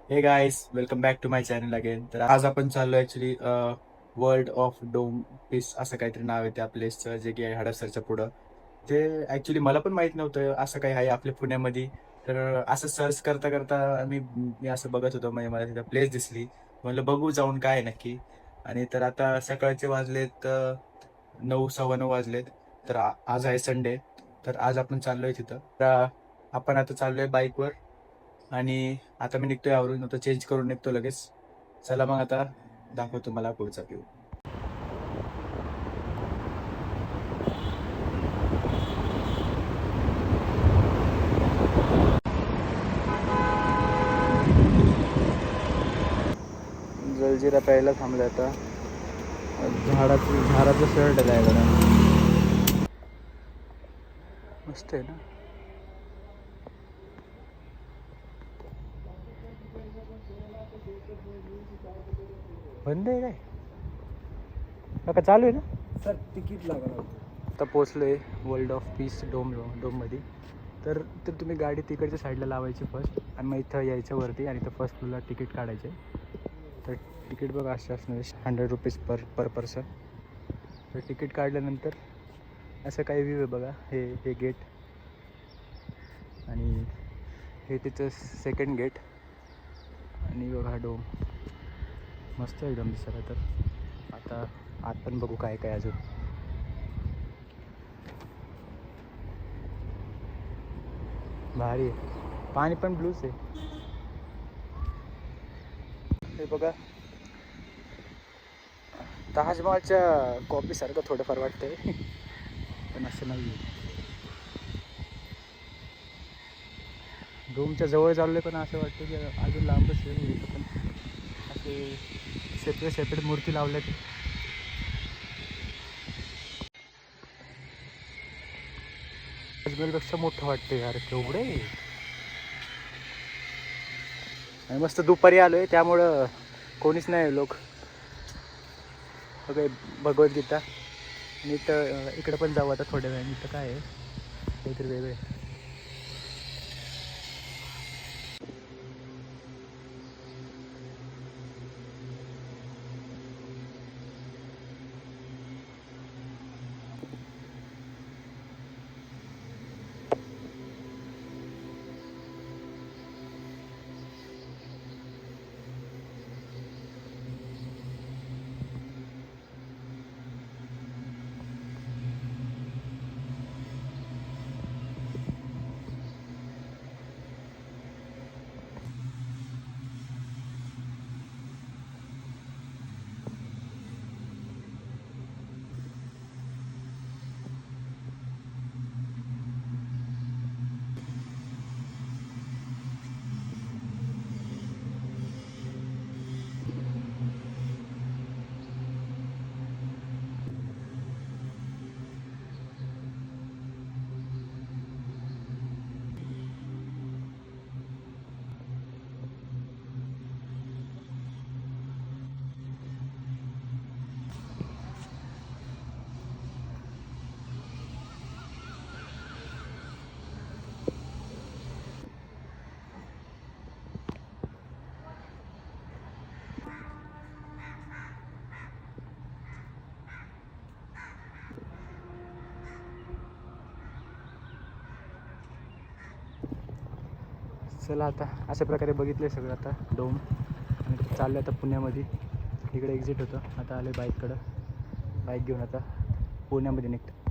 हे guys, welcome back to my channel again. तर आज आपण चाललो actually world of dome peace असं काहीतरी नाव आहे त्या प्लेसचं, जे की आहे हडपसरच्या पुढं. ते ॲक्च्युली मला पण माहीत नव्हतं असं काही आहे आपल्या पुण्यामध्ये. तर असं सर्च करता करता मी असं बघत होतो, म्हणजे मला तिथं प्लेस दिसली. म्हणलं बघू जाऊन काय आहे नक्की. आणि तर आता सकाळचे वाजलेत 9, 9:15 वाजलेत. तर आज आहे संडे. तर आज आपण चाललोय तिथं. तर आपण आता चाललोय बाईकवर. आणि आता मी निघतोय आवरून, आता चेंज करून निघतो लगेच. चला मग आता दाखवतो मला पुढचा व्ह्यू. जलजिरा प्यायला थांबलं आता. झाडाचं शर्ट आहे का? मस्त आहे ना. बंद आहे काय? काका चालू आहे ना सर तिकीट लागणार. आता पोचलोय वर्ल्ड ऑफ पीस डोममध्ये. तर तर तुम्ही गाडी तिकडच्या साईडला लावायची फर्स्ट, आणि मग इथं यायचं वरती, आणि इथं फर्स्ट फ्लोअरला तिकीट काढायचे. तर तिकीट बघा असे असणार, ₹100 पर पर्सन. तर तिकीट काढल्यानंतर असं काही व्ह्यू आहे बघा. हे गेट, आणि हे तिचं सेकंड गेट, आणि बघा डोम मस्त एकदम दिसायला. तर आता आत पण बघू काय काय अजून. भारी आहे, पाणी पण ब्लूच आहे. हे बघा, ताजमहलच्या कॉपीसारखं थोडंफार वाटतंय, पण असं नाही आहे. डोमच्या जवळ चाललोय, पण असं वाटतं की अजून लांबच आहे. इथं पण असे सेपरेट सेपरेट मूर्ती लावल्या ते. ताजमहलपेक्षा मोठं वाटतं यार, केवढं आहे. आणि मस्त दुपारी आलोय त्यामुळं कोणीच नाही लोक. बघा भगवद्गीता. आणि इथं इकडं पण जाऊ आता थोड्या वेळाने. इथं काय आहे काहीतरी वेगळे. चला आता अशा प्रकारे बघितलं सगळं आता डोम. आणि चाललं आता पुण्यामध्ये. इकडे एक्झिट होतं, आता आलं बाईककडं. बाईक घेऊन आता पुण्यामध्ये निघतं.